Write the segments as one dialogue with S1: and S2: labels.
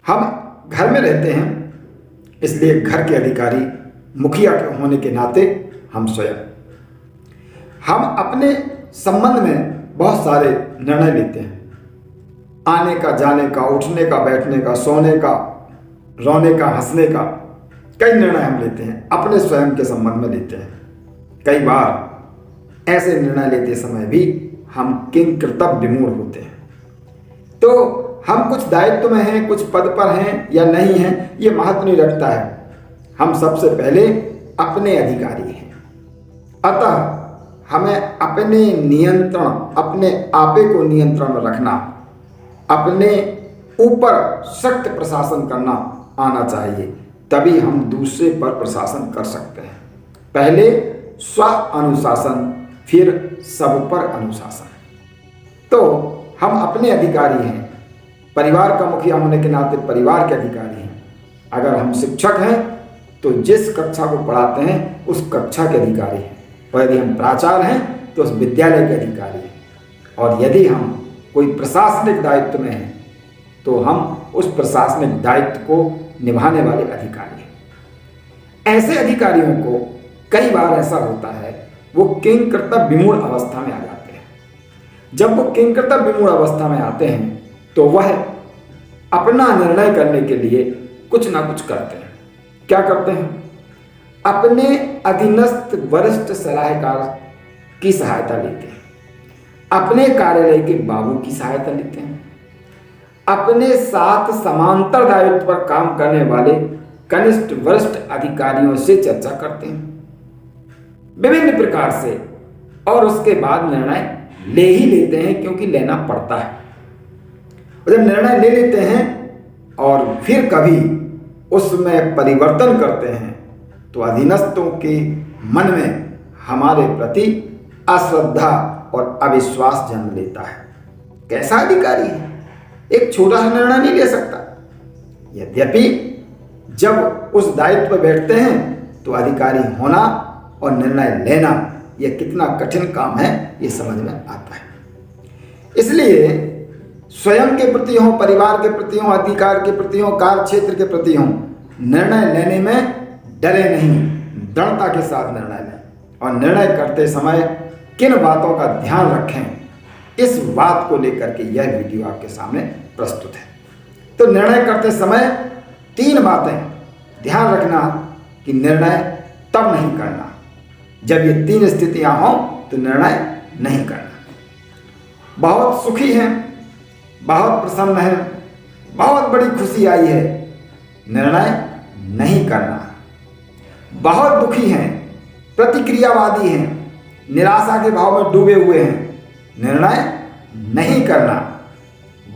S1: हम घर में रहते हैं, इसलिए घर के अधिकारी मुखिया के होने के नाते हम स्वयं हम अपने संबंध में बहुत सारे निर्णय लेते हैं। आने का, जाने का, उठने का, बैठने का, सोने का, रोने का, हंसने का, कई निर्णय हम लेते हैं, अपने स्वयं के संबंध में लेते हैं। कई बार ऐसे निर्णय लेते समय भी हम किंग कर्तव्य विमूढ़ होते हैं। तो हम कुछ दायित्व में हैं, कुछ पद पर हैं या नहीं हैं, ये महत्व नहीं रखता है। हम सबसे पहले अपने अधिकारी हैं। अतः हमें अपने नियंत्रण, अपने आपे को नियंत्रण में रखना, अपने ऊपर सख्त प्रशासन करना आना चाहिए, तभी हम दूसरे पर प्रशासन कर सकते हैं। पहले स्व अनुशासन, फिर सब पर अनुशासन। तो हम अपने अधिकारी हैं, परिवार का मुखिया होने के नाते परिवार के अधिकारी हैं। अगर हम शिक्षक हैं तो जिस कक्षा को पढ़ाते हैं उस कक्षा के अधिकारी हैं, और यदि हम प्राचार्य हैं तो उस विद्यालय के अधिकारी हैं, और यदि हम कोई प्रशासनिक दायित्व में हैं तो हम उस प्रशासनिक दायित्व को निभाने वाले अधिकारी हैं। ऐसे अधिकारियों को कई बार ऐसा होता है वो किंग कर्तव्य विमूढ़ अवस्था में आ जाते हैं। जब वो किंग कर्तव्य विमूढ़ अवस्था में आते हैं तो वह अपना निर्णय करने के लिए कुछ ना कुछ करते हैं। क्या करते हैं? अपने अधीनस्थ वरिष्ठ सलाहकार की सहायता लेते हैं, अपने कार्यालय के बाबू की सहायता लेते हैं, अपने साथ समांतर दायित्व पर काम करने वाले कनिष्ठ वरिष्ठ अधिकारियों से चर्चा करते हैं विभिन्न प्रकार से, और उसके बाद निर्णय ले ही लेते हैं, क्योंकि लेना पड़ता है। जब निर्णय ले लेते हैं और फिर कभी उसमें परिवर्तन करते हैं तो अधीनस्थों के मन में हमारे प्रति अश्रद्धा और अविश्वास जन्म लेता है। कैसा अधिकारी है? एक छोटा सा निर्णय नहीं ले सकता। यद्यपि जब उस दायित्व पर बैठते हैं तो अधिकारी होना और निर्णय लेना यह कितना कठिन काम है ये समझ में आता है। इसलिए स्वयं के प्रति हो, परिवार के प्रति हो, अधिकार के प्रति हो, कार्य क्षेत्र के प्रति हो, निर्णय लेने में डरे नहीं, दृढ़ता के साथ निर्णय लें, और निर्णय करते समय किन बातों का ध्यान रखें, इस बात को लेकर के यह वीडियो आपके सामने प्रस्तुत है। तो निर्णय करते समय 3 बातें ध्यान रखना कि निर्णय तब नहीं करना जब ये 3 स्थितियां हों तो निर्णय नहीं करना। बहुत सुखी हैं, बहुत प्रसन्न हैं, बहुत बड़ी खुशी आई है, निर्णय नहीं करना। बहुत दुखी हैं, प्रतिक्रियावादी हैं, निराशा के भाव में डूबे हुए हैं, निर्णय नहीं करना।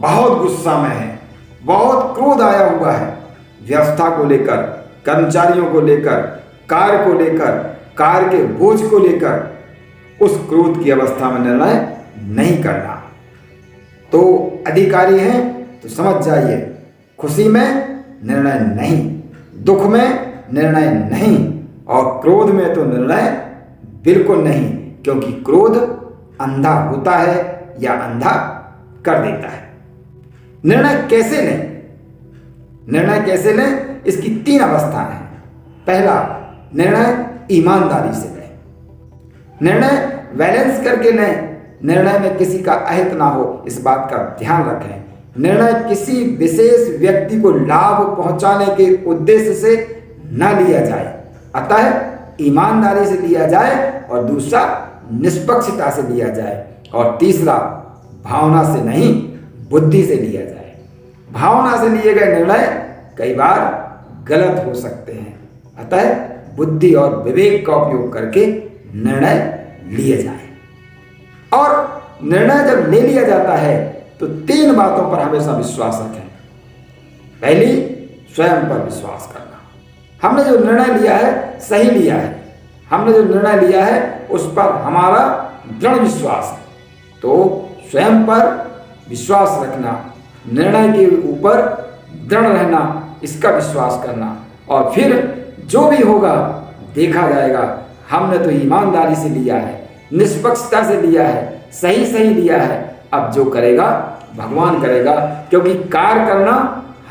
S1: बहुत गुस्सा में है, बहुत क्रोध आया हुआ है, व्यवस्था को लेकर, कर्मचारियों को लेकर, कार्य को लेकर, कार्य के बोझ को लेकर, उस क्रोध की अवस्था में निर्णय नहीं करना। तो अधिकारी हैं तो समझ जाइए, खुशी में निर्णय नहीं, दुख में निर्णय नहीं, और क्रोध में तो निर्णय बिल्कुल नहीं, क्योंकि क्रोध अंधा होता है या अंधा कर देता है। निर्णय कैसे लें? निर्णय कैसे लें, इसकी 3 अवस्थाएं हैं। पहला, निर्णय ईमानदारी से लें, निर्णय बैलेंस करके लें, निर्णय में किसी का अहित ना हो, इस बात का ध्यान रखें। निर्णय किसी विशेष व्यक्ति को लाभ पहुंचाने के उद्देश्य से न लिया जाए, अतः ईमानदारी से लिया जाए, और दूसरा निष्पक्षता से लिया जाए, और तीसरा भावना से नहीं बुद्धि से लिया जाए। भावना से लिए गए निर्णय कई बार गलत हो सकते हैं, अतः बुद्धि और विवेक का उपयोग करके निर्णय लिए जाए। और निर्णय जब ले लिया जाता है तो 3 बातों पर हमेशा विश्वास रखें। पहली, स्वयं पर विश्वास करना। हमने जो निर्णय लिया है सही लिया है, हमने जो निर्णय लिया है उस पर हमारा दृढ़ विश्वास है, तो स्वयं पर विश्वास रखना, निर्णय के ऊपर दृढ़ रहना, इसका विश्वास करना, और फिर जो भी होगा देखा जाएगा। हमने तो ईमानदारी से लिया है, निष्पक्षता से लिया है, सही लिया है, अब जो करेगा भगवान करेगा, क्योंकि कार्य करना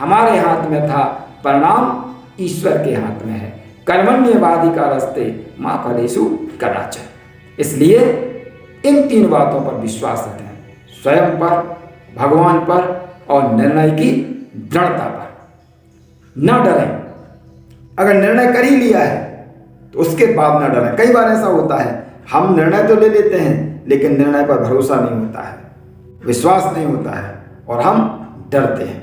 S1: हमारे हाथ में था, परिणाम ईश्वर के हाथ में है। कर्मण्येवाधिकारस्ते मा फलेषु कदाचन। इसलिए इन 3 बातों पर विश्वास रखें, स्वयं पर, भगवान पर और निर्णय की दृढ़ता पर। न डरें। अगर निर्णय कर ही लिया है तो उसके बाद न डरें। कई बार ऐसा होता है, हम निर्णय तो ले लेते हैं लेकिन निर्णय पर भरोसा नहीं होता है, विश्वास नहीं होता है और हम डरते हैं।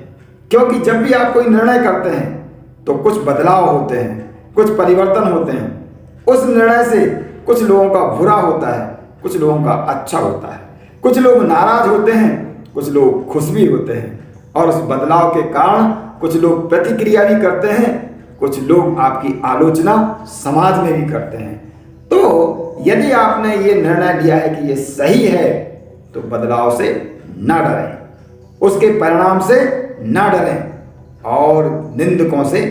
S1: क्योंकि जब भी आप कोई निर्णय करते हैं तो कुछ बदलाव होते हैं, कुछ परिवर्तन होते हैं। उस निर्णय से कुछ लोगों का बुरा होता है, कुछ लोगों का अच्छा होता है। कुछ लोग नाराज होते हैं, कुछ लोग खुश भी होते हैं। और उस बदलाव के कारण कुछ लोग प्रतिक्रिया भी करते हैं, कुछ लोग आपकी आलोचना समाज में भी करते हैं। तो यदि आपने ये निर्णय लिया है कि ये सही है तो बदलाव से ना डरें, उसके परिणाम से ना डरें और निंदकों से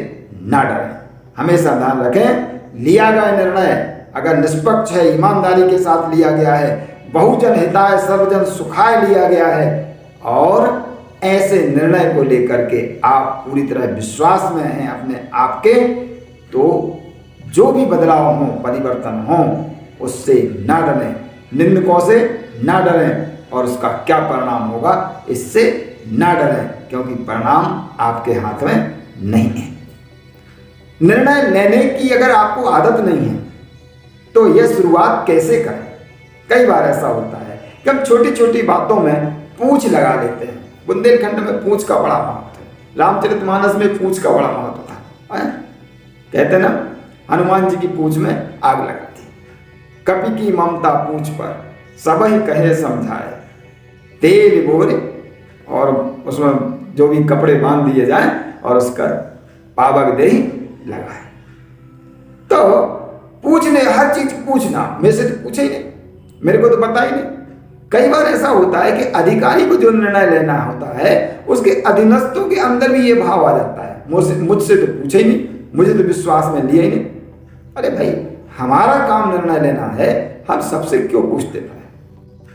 S1: ना डरें। हमेशा ध्यान रखें, लिया गया निर्णय अगर निष्पक्ष है, ईमानदारी के साथ लिया गया है, बहुजन हिताय सर्वजन सुखाय लिया गया है और ऐसे निर्णय को लेकर के आप पूरी तरह विश्वास में हैं अपने आप के, तो जो भी बदलाव हो, परिवर्तन हो, उससे ना डरें, निंदकों से ना डरें और उसका क्या परिणाम होगा इससे ना डरें, क्योंकि परिणाम आपके हाथ में नहीं है। निर्णय लेने की अगर आपको आदत नहीं है तो यह शुरुआत कैसे करें? कई बार ऐसा होता है कि हम छोटी छोटी बातों में पूछ लगा लेते हैं। बुंदेलखंड में पूछ का बड़ा महत्व है, रामचरितमानस में पूछ का बड़ा महत्व था। कहते ना, हनुमान जी की पूछ में आग लगाती, कपि की ममता पूछ पर सबहि कहे समझाए, तेल बोरे और उसमें जो भी कपड़े बांध दिए जाए और उसका पावक दे लगाए। तो पूछने, हर चीज पूछना, मेरे से तो पूछे ही नहीं, मेरे को तो पता ही नहीं। कई बार ऐसा होता है कि अधिकारी को जो निर्णय लेना होता है उसके अधीनस्थों के अंदर भी ये भाव आ जाता है, मुझसे तो पूछे ही नहीं, मुझे तो विश्वास में लिया ही नहीं। अरे भाई, हमारा काम निर्णय लेना है, हम सबसे क्यों पूछते हैं?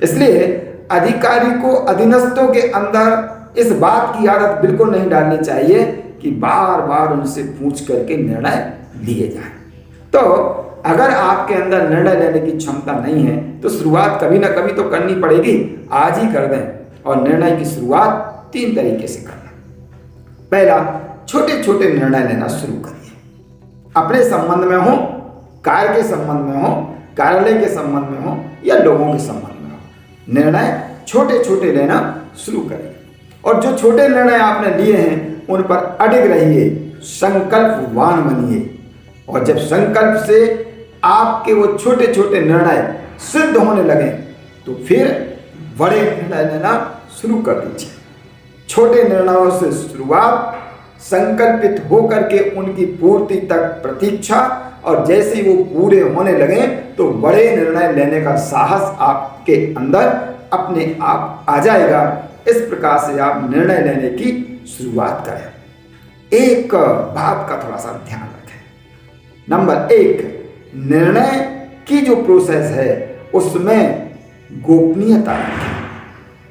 S1: इसलिए अधिकारी को अधीनस्थों के अंदर इस बात की आदत बिल्कुल नहीं डालनी चाहिए कि बार बार उनसे पूछ करके निर्णय लिए जाए। तो अगर आपके अंदर निर्णय लेने की क्षमता नहीं है तो शुरुआत कभी ना कभी तो करनी पड़ेगी, आज ही कर दें। और निर्णय की शुरुआत 3 तरीके से करना। पहला, छोटे छोटे निर्णय लेना शुरू करिए। अपने संबंध में हो, कार्य के संबंध में हो, कार्यालय के संबंध में हो या लोगों के संबंध में हो, निर्णय छोटे छोटे लेना शुरू करिए। और जो छोटे निर्णय आपने लिए हैं उन पर अडिग रहिए, संकल्पवान बनिए। और जब संकल्प से आपके वो छोटे छोटे निर्णय सिद्ध होने लगे तो फिर बड़े निर्णय लेना शुरू कर दीजिए। छोटे निर्णयों से शुरुआत, संकल्पित होकर के उनकी पूर्ति तक प्रतीक्षा, और जैसे ही वो पूरे होने लगे तो बड़े निर्णय लेने का साहस आपके अंदर अपने आप आ जाएगा। इस प्रकार से आप निर्णय लेने की शुरुआत करें। एक बात का थोड़ा सा ध्यान रखें। नंबर 1, निर्णय की जो प्रोसेस है उसमें गोपनीयता रखें।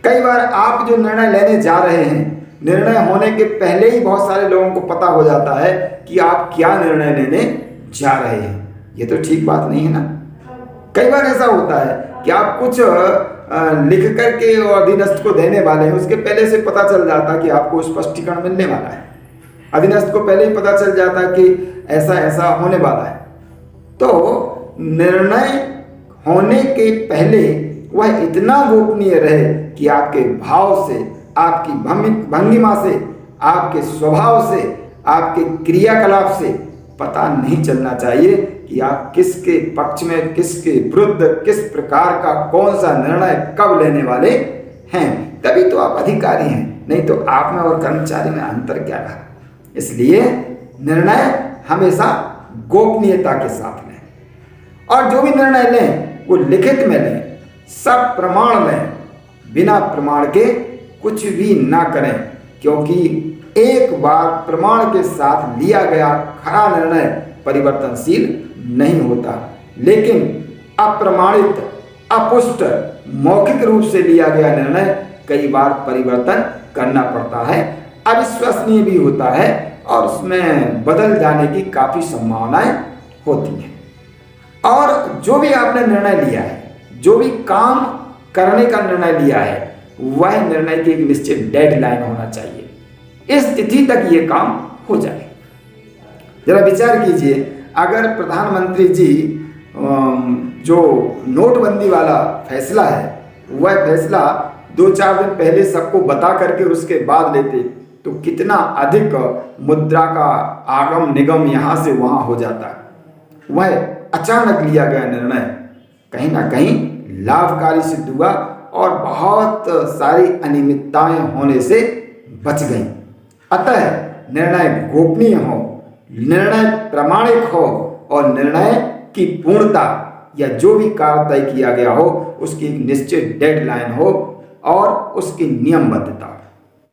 S1: कई बार आप जो निर्णय लेने जा रहे हैं, निर्णय होने के पहले ही बहुत सारे लोगों को पता हो जाता है कि आप क्या निर्णय लेने जा रहे हैं। ये तो ठीक बात नहीं है ना। कई बार ऐसा होता है कि आप कुछ लिख करके और अधीनस्थ को देने वाले हैं, उसके पहले से पता चल जाता कि आपको स्पष्टीकरण मिलने वाला है। अधीनस्थ को पहले ही पता चल जाता कि ऐसा ऐसा होने वाला है। तो निर्णय होने के पहले वह इतना गोपनीय रहे कि आपके भाव से, आपकी भंगिमा से, आपके स्वभाव से, आपके क्रियाकलाप से पता नहीं चलना चाहिए कि आप किसके पक्ष में, किसके विरुद्ध, किस प्रकार का कौन सा निर्णय कब लेने वाले हैं। तभी तो आप अधिकारी हैं, नहीं तो आप में और कर्मचारी में अंतर क्या रहा। इसलिए निर्णय हमेशा गोपनीयता के साथ लें और जो भी निर्णय लें वो लिखित में लें, सब प्रमाण लें, बिना प्रमाण के कुछ भी ना करें, क्योंकि एक बार प्रमाण के साथ लिया गया खरा निर्णय परिवर्तनशील नहीं होता, लेकिन अप्रमाणित, अपुष्ट, मौखिक रूप से लिया गया निर्णय कई बार परिवर्तन करना पड़ता है। अविश्वसनीय भी होता है और उसमें बदल जाने की काफ़ी संभावनाएं होती हैं। और जो भी आपने निर्णय लिया है, जो भी काम करने का निर्णय लिया है, वह निर्णय की एक निश्चित डेडलाइन होना चाहिए। इस तिथि तक ये काम हो जाए। जरा विचार कीजिए, अगर प्रधानमंत्री जी जो नोटबंदी वाला फैसला है, वह फैसला 2-4 दिन पहले सबको बता करके उसके बाद लेते तो कितना अधिक मुद्रा का आगम निगम यहाँ से वहाँ हो जाता। वह अचानक लिया गया निर्णय कहीं ना कहीं लाभकारी सिद्ध हुआ और बहुत सारी अनियमितताएं होने से बच गईं। अतः निर्णय गोपनीय हो, निर्णय प्रामाणिक हो और निर्णय की पूर्णता या जो भी कार्य तय किया गया हो उसकी एक निश्चित डेडलाइन हो और उसकी नियमबद्धता।